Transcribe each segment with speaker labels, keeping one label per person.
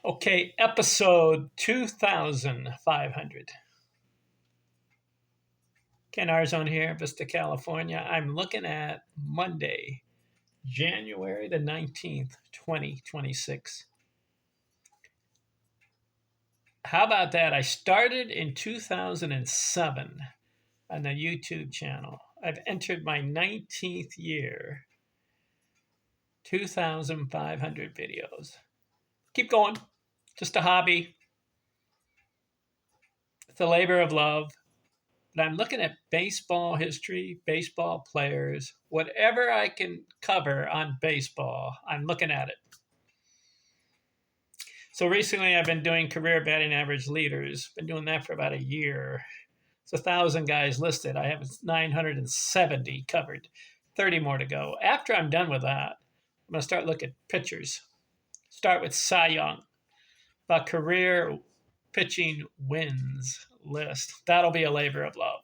Speaker 1: Okay, episode 2500. Ken Arzone here, Vista, California. I'm looking at Monday, January the 19th, 2026. How about that? I started in 2007 on the YouTube channel. I've entered my 19th year, 2,500 videos. Keep going. Just a hobby. It's a labor of love. But I'm looking at baseball history, baseball players, whatever I can cover on baseball, I'm looking at it. So recently I've been doing career batting average leaders, been doing that for about a year. It's 1,000 guys listed. I have 970 covered, 30 more to go. After I'm done with that, I'm going to start looking at pitchers. Start with Cy Young, the career pitching wins list. That'll be a labor of love.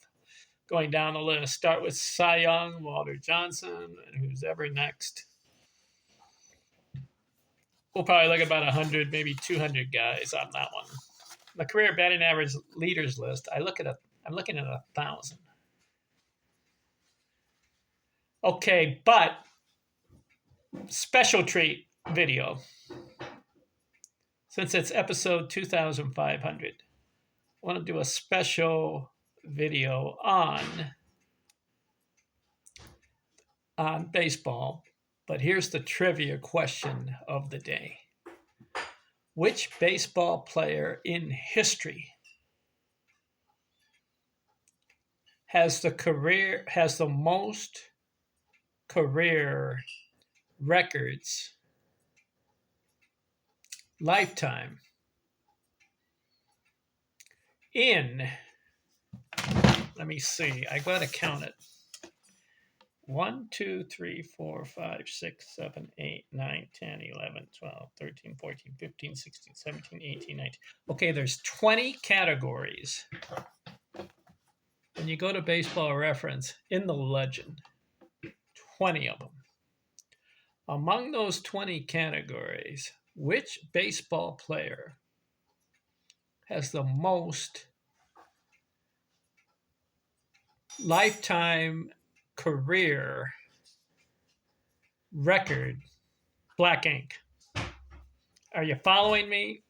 Speaker 1: Going down the list, start with Cy Young, Walter Johnson, and who's ever next. We'll probably look at about 100, maybe 200 guys on that one. The career batting average leaders list, I'm looking at 1,000. Okay, but special treat video. Since it's episode 2,500, I want to do a special video on baseball. But here's the trivia question of the day. Which baseball player in history has the most career records lifetime in, let me see, I gotta count it. 1, 2, 3, 4, 5, 6, 7, 8, 9, 10, 11, 12, 13, 14, 15, 16, 17, 18, 19. Okay, there's 20 categories. When you go to Baseball Reference, in the legend, 20 of them. Among those 20 categories, which baseball player has the most lifetime career record black ink? Are you following me?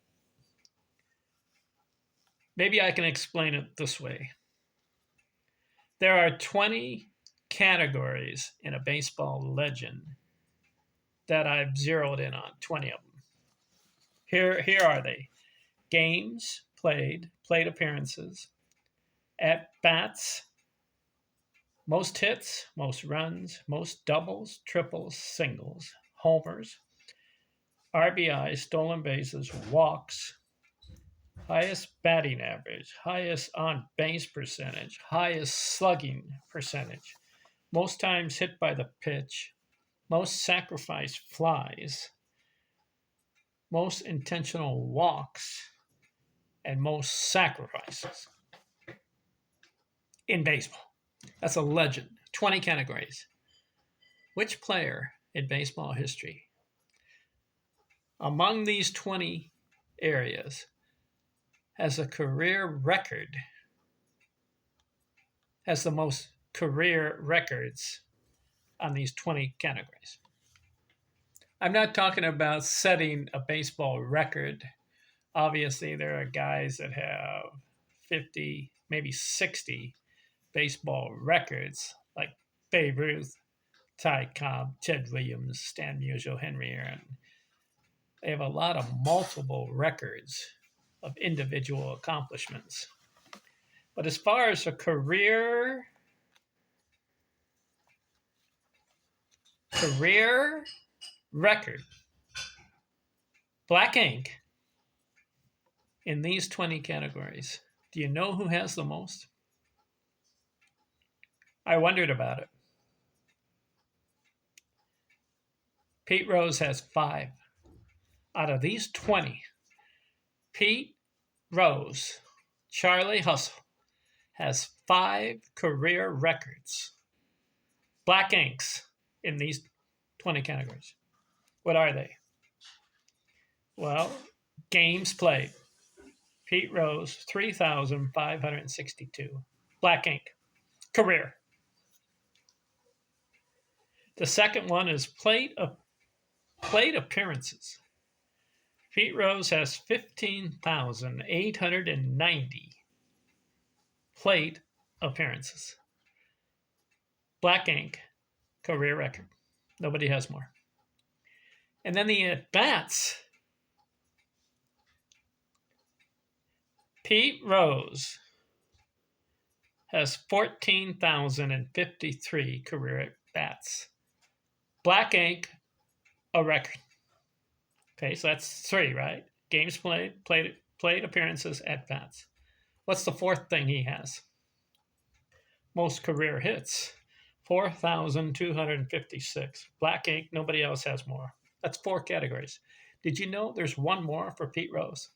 Speaker 1: Maybe I can explain it this way. There are 20 categories in a baseball legend that I've zeroed in on, 20 of them. Here are they. Games played appearances, at bats, most hits, most runs, most doubles, triples, singles, homers, RBIs, stolen bases, walks, highest batting average, highest on base percentage, highest slugging percentage, most times hit by the pitch, most sacrifice flies, most intentional walks, and most sacrifices in baseball. That's a legend. 20 categories. Which player in baseball history among these 20 areas has a career record, has the most career records on these 20 categories? I'm not talking about setting a baseball record. Obviously, there are guys that have 50, maybe 60 baseball records, like Babe Ruth, Ty Cobb, Ted Williams, Stan Musial, Henry Aaron. They have a lot of multiple records of individual accomplishments. But as far as a career record, black ink, in these 20 categories, do you know who has the most? I wondered about it. Pete Rose has 5. Out of these 20, Pete Rose, Charlie Hustle, has 5 career records, black inks, in these 20 categories. What are they? Well, Games played. Pete Rose, 3,562. Black ink. Career. The second one is plate appearances. Pete Rose has 15,890 plate appearances. Black ink. Career record. Nobody has more. And then the at-bats. Pete Rose has 14,053 career at-bats. Black ink, a record. Okay, so that's 3, right? Games played appearances, at-bats. What's the fourth thing he has? Most career hits, 4,256. Black ink, nobody else has more. That's 4 categories. Did you know there's one more for Pete Rose?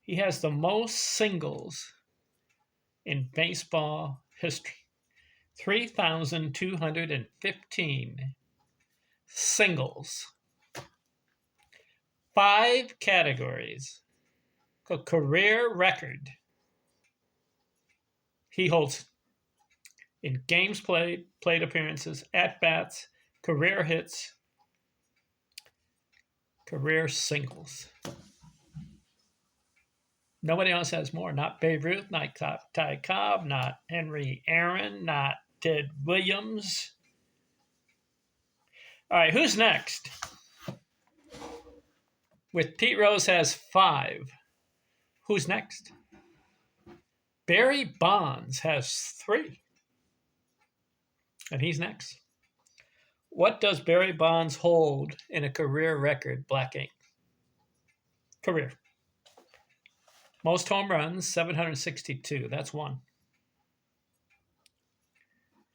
Speaker 1: He has the most singles in baseball history. 3,215 singles. 5 categories. A career record. He holds in games played, plate appearances, at-bats, career hits, career singles. Nobody else has more. Not Babe Ruth, not Ty Cobb, not Henry Aaron, not Ted Williams. All right, who's next? With Pete Rose has 5. Who's next? Barry Bonds has 3. And he's next. What does Barry Bonds hold in a career record, black ink? Career. Most home runs, 762. That's 1.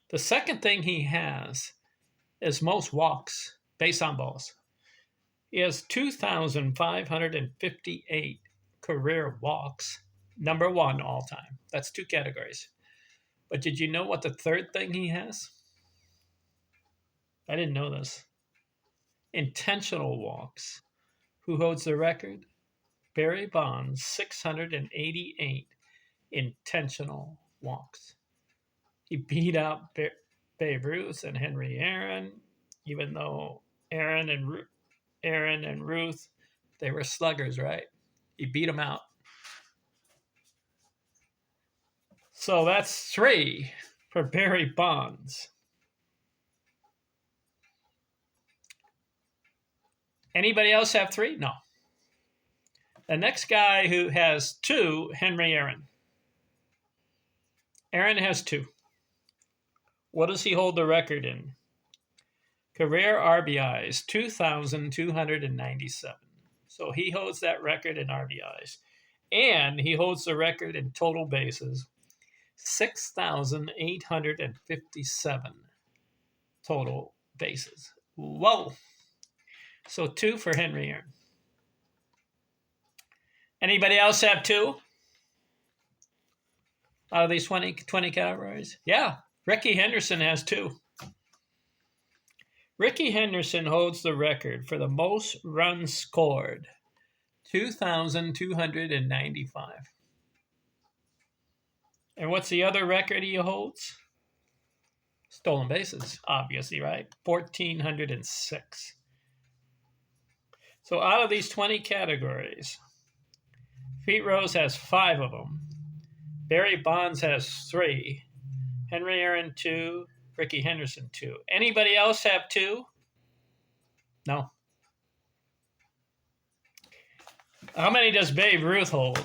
Speaker 1: The second thing he has is most walks, base on balls. He has 2,558 career walks, number 1 all time. That's 2 categories. But did you know what the third thing he has? I didn't know this. Intentional walks. Who holds the record? Barry Bonds, 688 intentional walks. He beat out Babe Ruth and Henry Aaron, even though Aaron and Ruth, they were sluggers, right? He beat them out. So that's 3 for Barry Bonds. Anybody else have 3? No. The next guy who has 2, Henry Aaron. Aaron has 2. What does he hold the record in? Career RBIs, 2,297. So he holds that record in RBIs. And he holds the record in total bases, 6,857 total bases. Whoa. So 2 for Henry Aaron. Anybody else have 2? Out of these 20 categories? Yeah, Rickey Henderson has 2. Rickey Henderson holds the record for the most runs scored, 2,295. And what's the other record he holds? Stolen bases, obviously, right? 1,406. So out of these 20 categories, Pete Rose has 5 of them. Barry Bonds has 3. Henry Aaron 2. Rickey Henderson 2. Anybody else have 2? No. How many does Babe Ruth hold?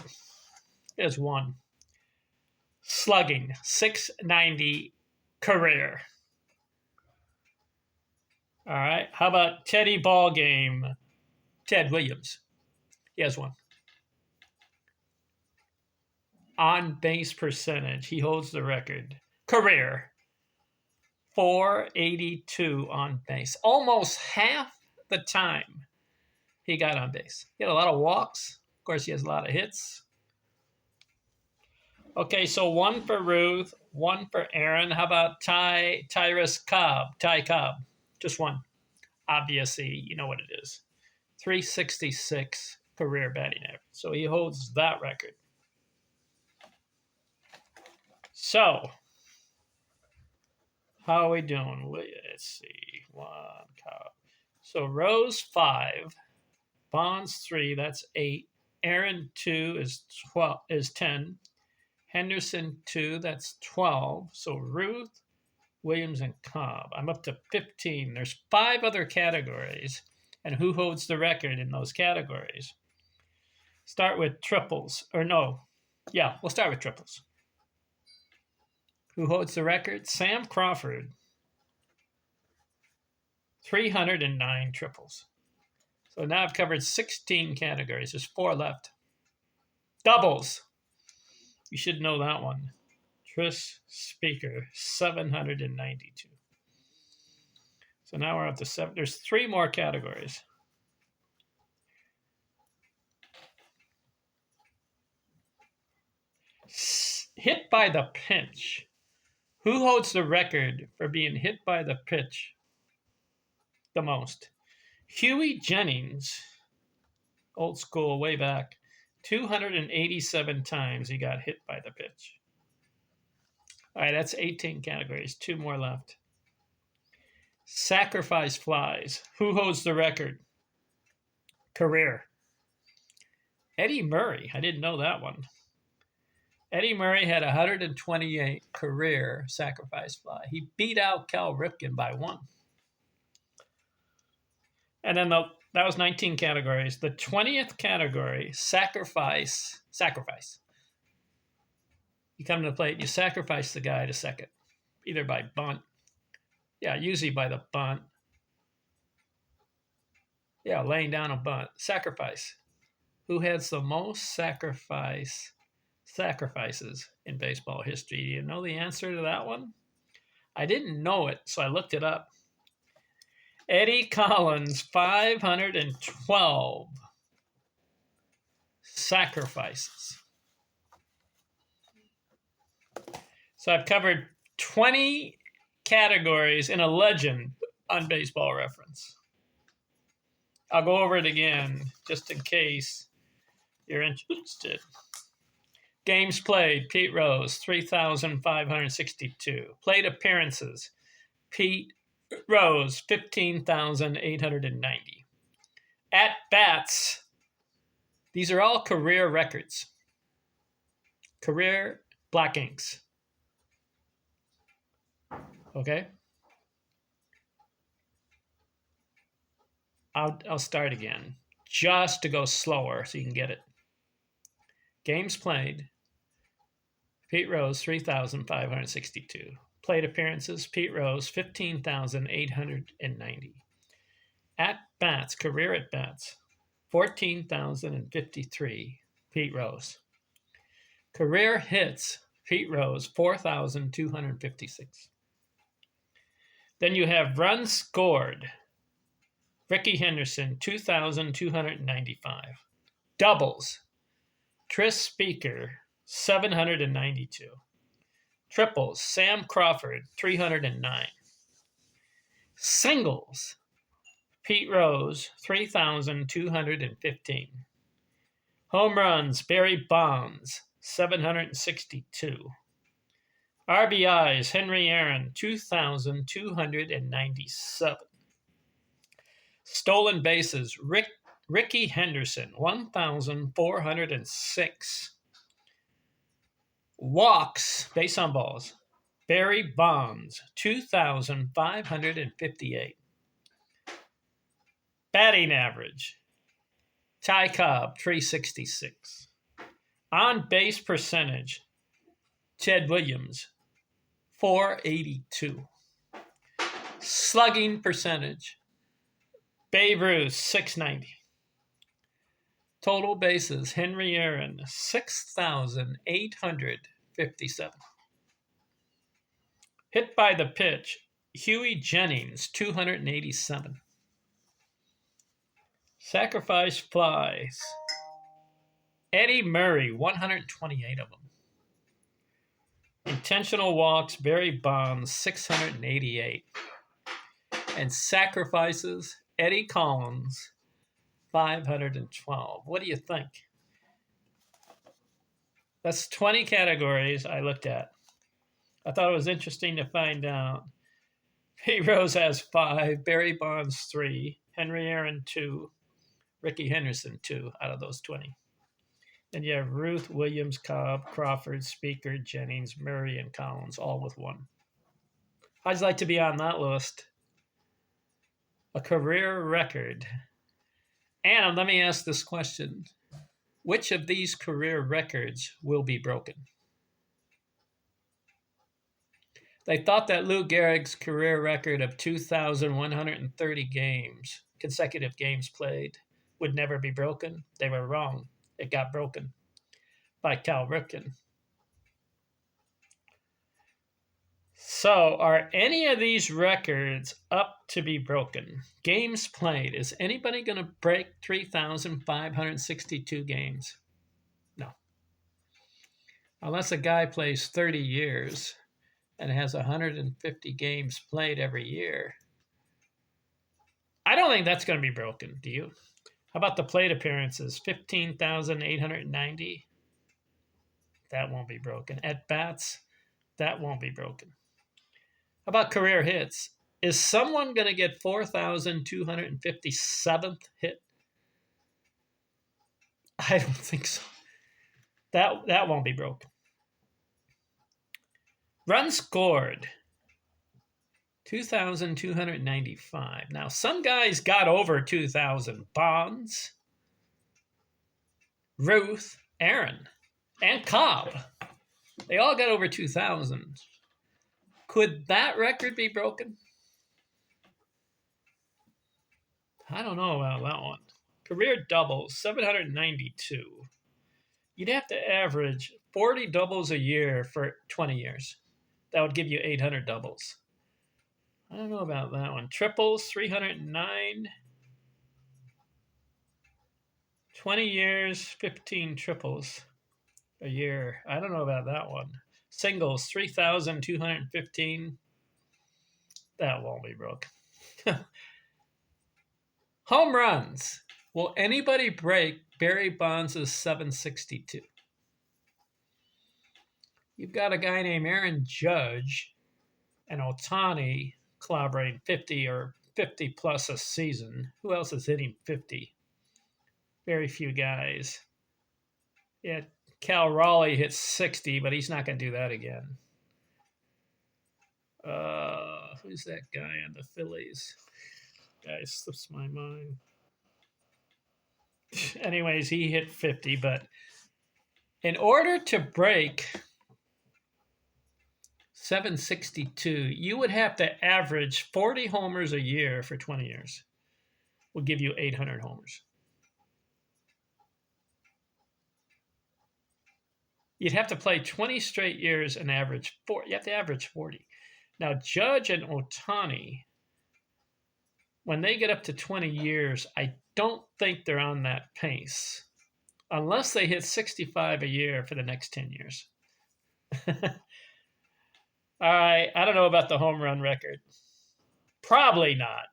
Speaker 1: He has 1. Slugging, 690 career. All right. How about Teddy Ballgame? Ted Williams. He has 1. On base percentage, he holds the record. Career, 482 on base. Almost half the time he got on base. He had a lot of walks. Of course, he has a lot of hits. Okay, so 1 for Ruth, 1 for Aaron. How about Ty Cobb? Just 1. Obviously, you know what it is. 366 career batting average. So he holds that record. So, how are we doing? Let's see. So Rose 5, Bonds 3, that's 8. Aaron 2 is 10. Henderson 2, that's 12. So Ruth, Williams, and Cobb. I'm up to 15. There's 5 other categories. And who holds the record in those categories? Start with triples. Or no. Yeah, we'll start with triples. Who holds the record? Sam Crawford. 309 triples. So now I've covered 16 categories. There's 4 left. Doubles. You should know that one. Tris Speaker, 792. So now we're up to 7. There's 3 more categories. Hit by the pitch. Who holds the record for being hit by the pitch the most? Huey Jennings, old school, way back, 287 times he got hit by the pitch. All right, that's 18 categories. 2 more left. Sacrifice flies. Who holds the record? Career. Eddie Murray. I didn't know that one. Eddie Murray had 128 career sacrifice fly. He beat out Cal Ripken by 1. And then that was 19 categories. The 20th category, sacrifice. You come to the plate, you sacrifice the guy to second, either by bunt. Yeah, usually by the bunt. Yeah, laying down a bunt. Sacrifice. Who has the most sacrifices in baseball history? Do you know the answer to that one? I didn't know it, so I looked it up. Eddie Collins, 512 sacrifices. So I've covered 20 categories in a legend on Baseball Reference. I'll go over it again just in case you're interested. Games played, Pete Rose, 3,562. Plate appearances, Pete Rose, 15,890. At bats, these are all career records. Career black inks. Okay? I'll start again, just to go slower so you can get it. Games played, Pete Rose, 3,562. Plate appearances, Pete Rose, 15,890. At-bats, career at-bats, 14,053, Pete Rose. Career hits, Pete Rose, 4,256. Then you have runs scored, Ricky Henderson, 2,295. Doubles, Tris Speaker, 792. Triples, Sam Crawford, 309. Singles, Pete Rose, 3,215. Home runs, Barry Bonds, 762. RBIs, Henry Aaron, 2,297. Stolen bases, Ricky Henderson, 1,406. Walks, base on balls, Barry Bonds, 2,558. Batting average, Ty Cobb, 366. On base percentage, Ted Williams, 482. Slugging percentage, Babe Ruth, 690. Total bases, Henry Aaron, 6,857. Hit by the pitch, Huey Jennings, 287. Sacrifice flies, Eddie Murray, 128 of them. Intentional walks, Barry Bonds, 688. And sacrifices, Eddie Collins, 512. What do you think? That's 20 categories I looked at. I thought it was interesting to find out. Pete Rose has 5, Barry Bonds 3, Henry Aaron 2, Ricky Henderson 2 out of those 20. Then you have Ruth, Williams, Cobb, Crawford, Speaker, Jennings, Murray, and Collins, all with 1. How'd you like to be on that list? A career record. And let me ask this question. Which of these career records will be broken? They thought that Lou Gehrig's career record of 2,130 games, consecutive games played, would never be broken. They were wrong. It got broken by Cal Ripken. So, are any of these records up to be broken? Games played. Is anybody going to break 3,562 games? No. Unless a guy plays 30 years and has 150 games played every year. I don't think that's going to be broken. Do you? How about the plate appearances? 15,890. That won't be broken. At bats, that won't be broken. How about career hits? Is someone going to get 4,257th hit? I don't think so. That won't be broken. Runs scored, 2,295. Now, some guys got over 2,000. Bonds, Ruth, Aaron, and Cobb. They all got over 2,000. Could that record be broken? I don't know about that one. Career doubles, 792. You'd have to average 40 doubles a year for 20 years. That would give you 800 doubles. I don't know about that one. Triples, 309. 20 years, 15 triples a year. I don't know about that one. Singles, 3,215. That won't be broken. Home runs. Will anybody break Barry Bonds' 762? You've got a guy named Aaron Judge and Ohtani collaborating 50 or 50 plus a season. Who else is hitting 50? Very few guys. Yeah, Cal Raleigh hits 60, but he's not going to do that again. Who's that guy on the Phillies? Guy slips my mind. Anyways, he hit 50, but in order to break 762, you would have to average 40 homers a year for 20 years. Will give you 800 homers. You'd have to play 20 straight years and average 4. You have to average 40. Now, Judge and Ohtani, when they get up to 20 years, I don't think they're on that pace, unless they hit 65 a year for the next 10 years. All right, I don't know about the home run record. Probably not.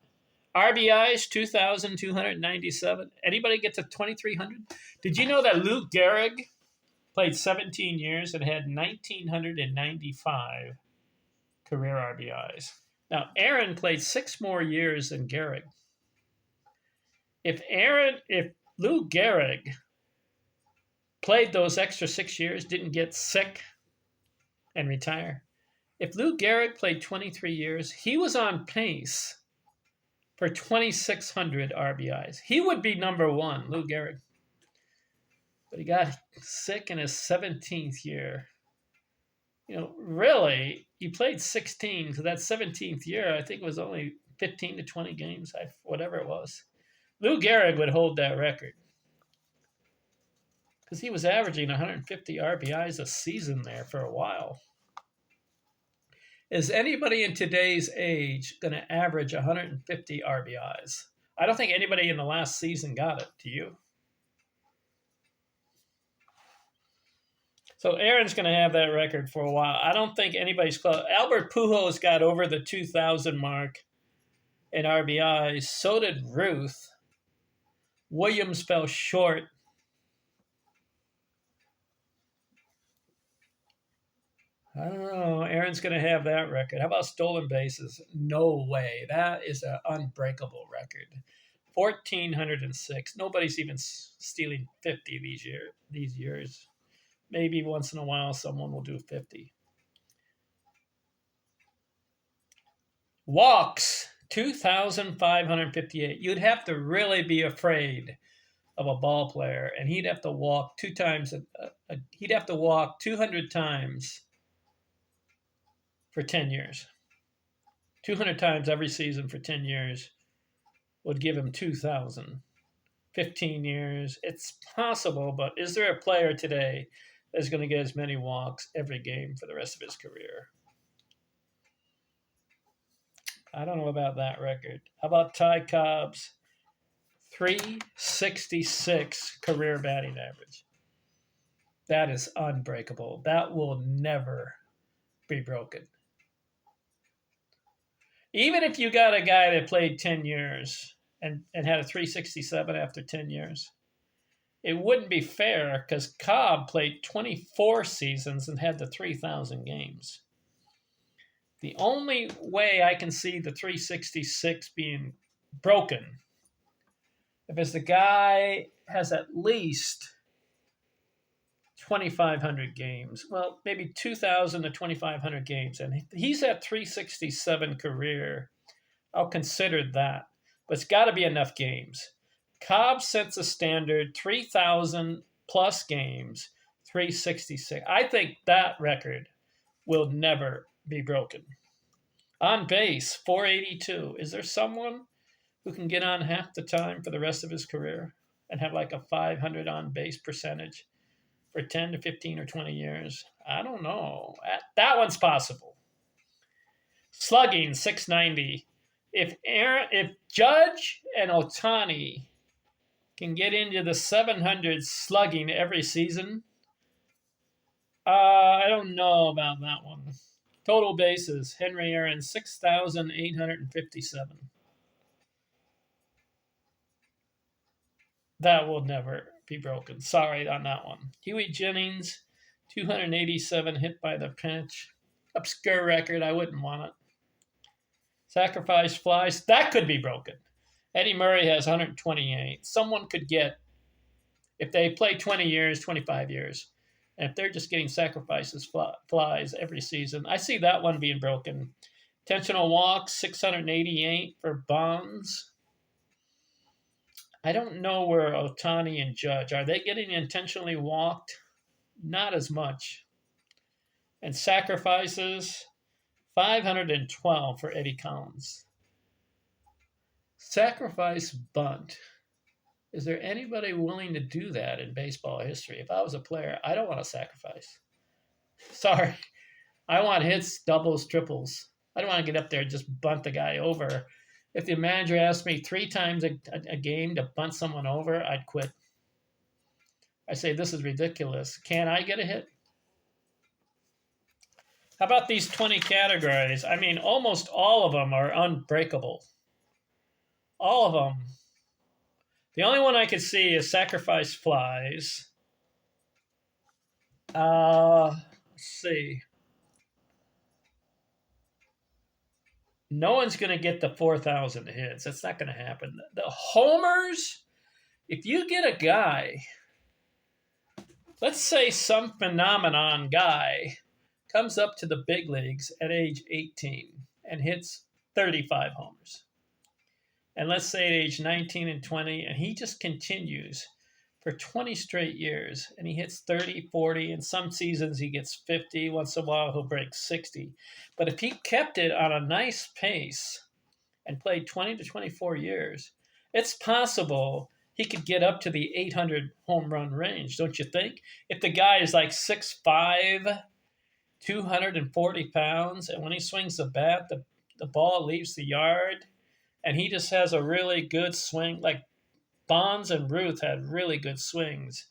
Speaker 1: RBIs, 2,297. Anybody get to 2,300? Did you know that Lou Gehrig played 17 years and had 1,995 career RBIs? Now, Aaron played 6 more years than Gehrig. If Lou Gehrig played those extra 6 years, didn't get sick and retire, if Lou Gehrig played 23 years, he was on pace for 2,600 RBIs. He would be number 1, Lou Gehrig. But he got sick in his 17th year. You know, really, he played 16, so that 17th year, I think it was only 15 to 20 games, whatever it was. Lou Gehrig would hold that record because he was averaging 150 RBIs a season there for a while. Is anybody in today's age going to average 150 RBIs? I don't think anybody in the last season got it. Do you? So Aaron's going to have that record for a while. I don't think anybody's close. Albert Pujols got over the 2,000 mark in RBIs. So did Ruth. Williams fell short. I don't know. Aaron's going to have that record. How about stolen bases? No way. That is an unbreakable record. 1,406. Nobody's even stealing 50 these years. Maybe once in a while someone will do 50. Walks, 2,558. You'd have to really be afraid of a ball player, and he'd have to walk he'd have to walk 200 times for 10 years. 200 times every season for 10 years would give him 2,000. 15 years. It's possible, but is there a player today that's going to get as many walks every game for the rest of his career? I don't know about that record. How about Ty Cobb's 366 career batting average? That is unbreakable. That will never be broken. Even if you got a guy that played 10 years and had a 367 after 10 years, it wouldn't be fair because Cobb played 24 seasons and had the 3,000 games. The only way I can see the 366 being broken if the guy has at least 2,500 games, well, maybe 2,000 to 2,500 games, and he's at 367 career, I'll consider that. But it's got to be enough games. Cobb sets a standard 3,000 plus games, 366. I think that record will never be broken. On base, 482. Is there someone who can get on half the time for the rest of his career and have like a 500 on base percentage for 10 to 15 or 20 years? I don't know. That one's possible. Slugging, 690. If Judge and Ohtani can get into the 700 slugging every season, I don't know about that one. Total bases, Henry Aaron, 6,857. That will never be broken. Sorry on that one. Huey Jennings, 287 hit by the pitch. Obscure record. I wouldn't want it. Sacrifice flies. That could be broken. Eddie Murray has 128. Someone could get, if they play 20 years, 25 years, and if they're just getting sacrifices flies every season, I see that one being broken. Intentional walks, 688 for Bonds. I don't know where Ohtani and Judge, are they getting intentionally walked? Not as much. And sacrifices, 512 for Eddie Collins. Sacrifice bunt. Is there anybody willing to do that in baseball history? If I was a player, I don't want to sacrifice. Sorry. I want hits, doubles, triples. I don't want to get up there and just bunt the guy over. If the manager asked me 3 times a game to bunt someone over, I'd quit. I say, this is ridiculous. Can I get a hit? How about these 20 categories? I mean, almost all of them are unbreakable. All of them. The only one I could see is sacrifice flies. Let's see. No one's going to get the 4,000 hits. That's not going to happen. The homers, if you get a guy, let's say some phenomenon guy comes up to the big leagues at age 18 and hits 35 homers. And let's say at age 19 and 20, and he just continues for 20 straight years, and he hits 30, 40, and some seasons he gets 50. Once in a while, he'll break 60. But if he kept it on a nice pace and played 20 to 24 years, it's possible he could get up to the 800 home run range, don't you think? If the guy is like 6'5", 240 pounds, and when he swings the bat, the ball leaves the yard, and he just has a really good swing, like Bonds and Ruth had really good swings.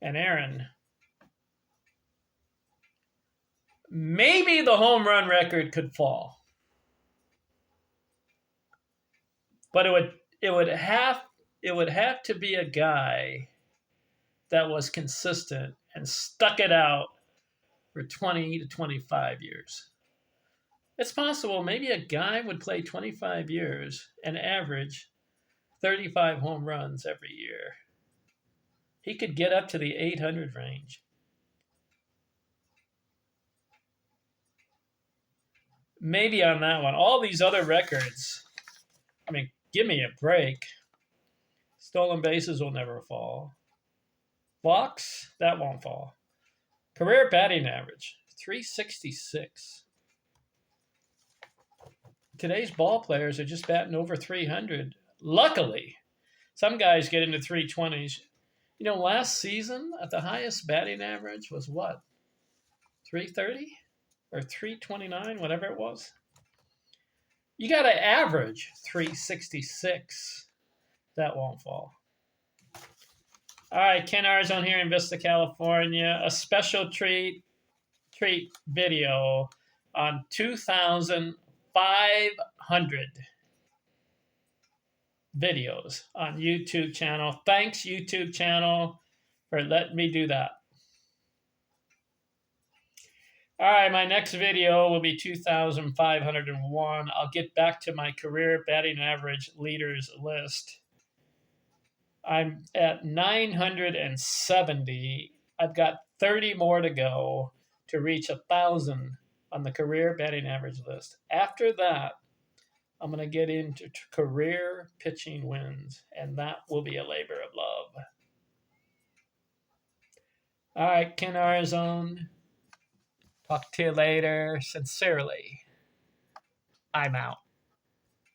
Speaker 1: And Aaron, maybe the home run record could fall. But it would have to be a guy that was consistent and stuck it out for 20 to 25 years. It's possible maybe a guy would play 25 years and average 35 home runs every year. He could get up to the 800 range. Maybe on that one. All these other records, I mean, give me a break. Stolen bases will never fall. Walks, that won't fall. Career batting average, 366. Today's ball players are just batting over 300. Luckily, some guys get into 320s. You know, last season, at the highest batting average was what? 330 or 329, whatever it was. You got to average 366. That won't fall. All right, Ken Arzon here in Vista, California. A special treat video on 2,500 videos on YouTube channel. Thanks, YouTube channel, for letting me do that. All right, my next video will be 2,501. I'll get back to my career batting average leaders list. I'm at 970. I've got 30 more to go to reach 1,000 on the career batting average list. After that, I'm going to get into career pitching wins, and that will be a labor of love. All right, Ken Arzon. Talk to you later. Sincerely, I'm out.